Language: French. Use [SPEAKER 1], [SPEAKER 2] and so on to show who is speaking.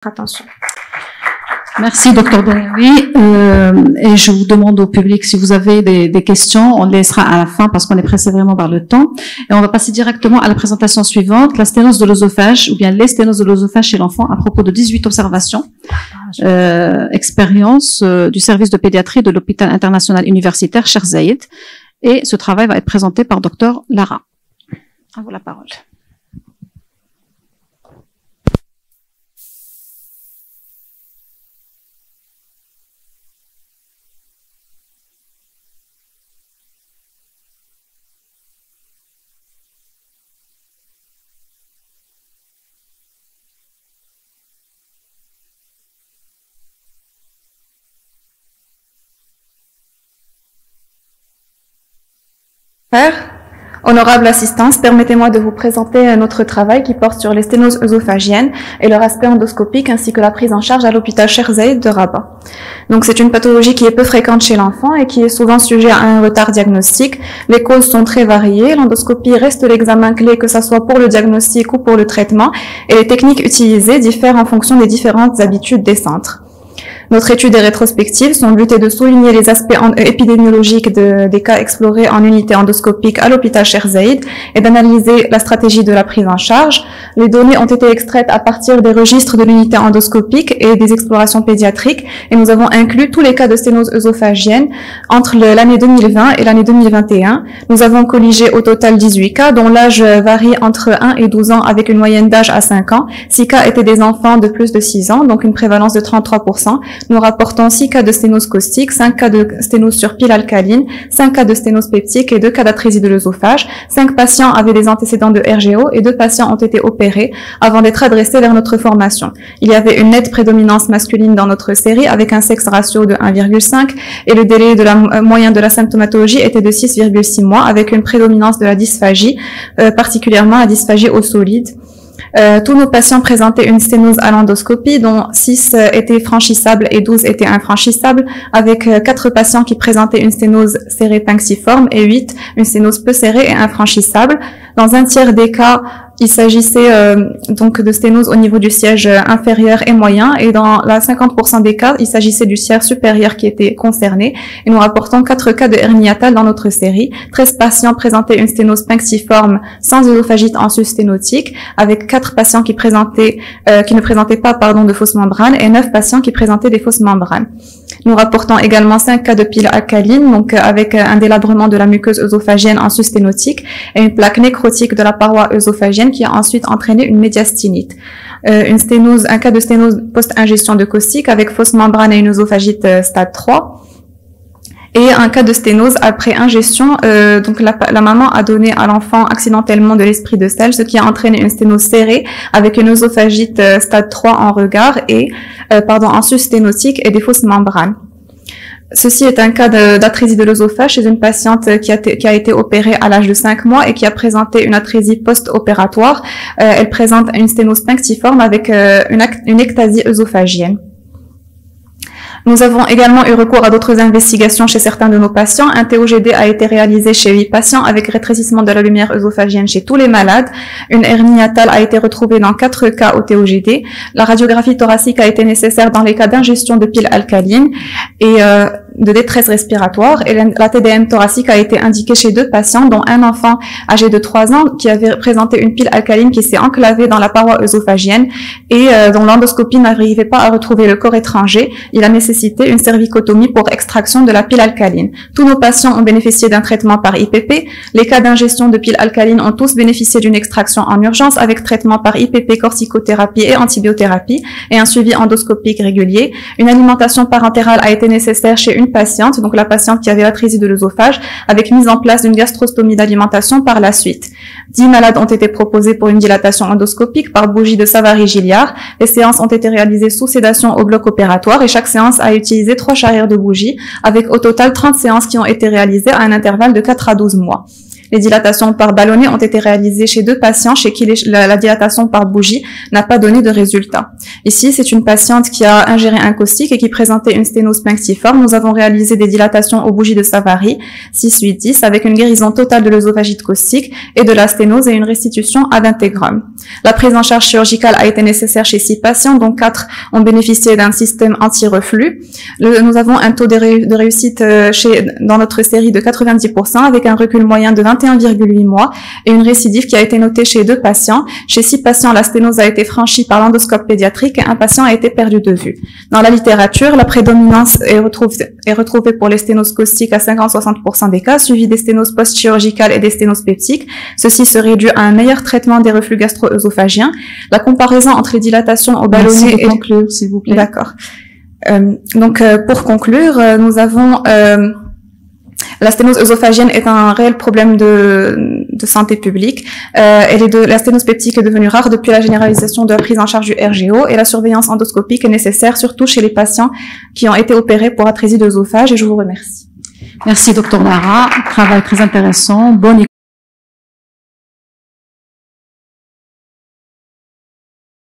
[SPEAKER 1] Attention.
[SPEAKER 2] Merci, Dr Benaoui. Et je vous demande au public si vous avez des questions, on les laissera à la fin parce qu'on est pressé vraiment par le temps. Et on va passer directement à la présentation suivante, la sténose de l'œsophage ou bien les sténoses de l'œsophage chez l'enfant à propos de 18 observations, expérience du service de pédiatrie de l'hôpital international universitaire Cheikh Zayed. Et ce travail va être présenté par Dr Lara. À vous la parole.
[SPEAKER 1] Honorable assistance, permettez-moi de vous présenter notre travail qui porte sur les sténoses œsophagiennes et leur aspect endoscopique ainsi que la prise en charge à l'hôpital Cheikh Zayed de Rabat. Donc c'est une pathologie qui est peu fréquente chez l'enfant et qui est souvent sujet à un retard diagnostique. Les causes sont très variées, l'endoscopie reste l'examen clé que ce soit pour le diagnostic ou pour le traitement et les techniques utilisées diffèrent en fonction des différentes habitudes des centres. Notre étude est rétrospective. Son but est de souligner les aspects épidémiologiques des cas explorés en unité endoscopique à l'hôpital Cheikh Zayed et d'analyser la stratégie de la prise en charge. Les données ont été extraites à partir des registres de l'unité endoscopique et des explorations pédiatriques et nous avons inclus tous les cas de sténose œsophagienne entre l'année 2020 et l'année 2021. Nous avons colligé au total 18 cas dont l'âge varie entre 1 et 12 ans avec une moyenne d'âge à 5 ans. 6 cas étaient des enfants de plus de 6 ans, donc une prévalence de 33%. Nous rapportons 6 cas de sténose caustique, 5 cas de sténose sur pile alcaline, 5 cas de sténose peptique et 2 cas d'atrésie de l'œsophage. 5 patients avaient des antécédents de RGO et 2 patients ont été opérés avant d'être adressés vers notre formation. Il y avait une nette prédominance masculine dans notre série avec un sexe ratio de 1,5 et le délai de moyen de la symptomatologie était de 6,6 mois avec une prédominance de la dysphagie, particulièrement la dysphagie au solide. Tous nos patients présentaient une sténose à l'endoscopie, dont 6 étaient franchissables et 12 étaient infranchissables, avec 4 patients qui présentaient une sténose serrée punctiforme et 8 une sténose peu serrée et infranchissable. Dans un tiers des cas, il s'agissait donc de sténose au niveau du siège inférieur et moyen, et dans la 50% des cas, il s'agissait du tiers supérieur qui était concerné. Et nous rapportons 4 cas de hernie hiatale dans notre série. 13 patients présentaient une sténose punctiforme sans œsophagite en sténotique, avec 4 patients qui ne présentaient pas de fausses membranes et 9 patients qui présentaient des fausses membranes. Nous rapportons également 5 cas de pile alcaline, donc avec un délabrement de la muqueuse œsophagienne en sténotique et une plaque nécrotique de la paroi œsophagienne qui a ensuite entraîné une médiastinite. Un cas de sténose post-ingestion de caustique avec fausse membrane et une œsophagite stade 3. Et un cas de sténose après ingestion, donc la maman a donné à l'enfant accidentellement de l'esprit de sel, ce qui a entraîné une sténose serrée avec une œsophagite stade 3 en regard et en sténotique et des fausses membranes. Ceci est un cas d'atrésie de l'œsophage chez une patiente qui a été opérée à l'âge de 5 mois et qui a présenté une atrésie post-opératoire. Elle présente une sténose punctiforme avec une ectasie œsophagienne. Nous avons également eu recours à d'autres investigations chez certains de nos patients. Un TOGD a été réalisé chez 8 patients avec rétrécissement de la lumière œsophagienne chez tous les malades. Une hernie hiatale a été retrouvée dans 4 cas au TOGD. La radiographie thoracique a été nécessaire dans les cas d'ingestion de piles alcalines et de détresse respiratoire. Et la TDM thoracique a été indiquée chez 2 patients, dont un enfant âgé de 3 ans qui avait présenté une pile alcaline qui s'est enclavée dans la paroi œsophagienne et dont l'endoscopie n'arrivait pas à retrouver le corps étranger. Il a nécessité une cervicotomie pour extraction de la pile alcaline. Tous nos patients ont bénéficié d'un traitement par IPP. Les cas d'ingestion de pile alcaline ont tous bénéficié d'une extraction en urgence avec traitement par IPP, corticothérapie et antibiothérapie et un suivi endoscopique régulier. Une alimentation parentérale a été nécessaire chez une patiente, donc la patiente qui avait l'atrésie de l'œsophage, avec mise en place d'une gastrostomie d'alimentation par la suite. 10 malades ont été proposés pour une dilatation endoscopique par bougie de Savary-Gilliard. Les séances ont été réalisées sous sédation au bloc opératoire et chaque séance a utilisé 3 charrières de bougie, avec au total 30 séances qui ont été réalisées à un intervalle de 4 à 12 mois. Les dilatations par ballonnet ont été réalisées chez 2 patients chez qui la dilatation par bougie n'a pas donné de résultat. Ici, c'est une patiente qui a ingéré un caustique et qui présentait une sténose punctiforme. Nous avons réalisé des dilatations aux bougies de Savary, 6-8-10, avec une guérison totale de l'œsophagite caustique et de la sténose et une restitution ad integrum. La prise en charge chirurgicale a été nécessaire chez 6 patients, dont 4 ont bénéficié d'un système anti-reflux. Nous avons un taux de réussite dans notre série de 90%, avec un recul moyen de 21,8 mois et une récidive qui a été notée chez 2 patients. Chez 6 patients, la sténose a été franchie par l'endoscope pédiatrique et un patient a été perdu de vue. Dans la littérature, la prédominance est retrouvée pour les sténoses caustiques à 50-60% des cas, suivi des sténoses post-chirurgicales et des sténoses peptiques. Ceci serait dû à un meilleur traitement des reflux gastro-œsophagiens. La comparaison entre les dilatations au ballonnet et...
[SPEAKER 2] conclure, s'il vous plaît.
[SPEAKER 1] D'accord. Pour conclure, nous avons... la sténose œsophagienne est un réel problème de santé publique. La sténose peptique est devenue rare depuis la généralisation de la prise en charge du RGO et la surveillance endoscopique est nécessaire, surtout chez les patients qui ont été opérés pour atrésie d'œsophage. Et je vous remercie.
[SPEAKER 2] Merci, Dr Lara. Travail très intéressant. Bonne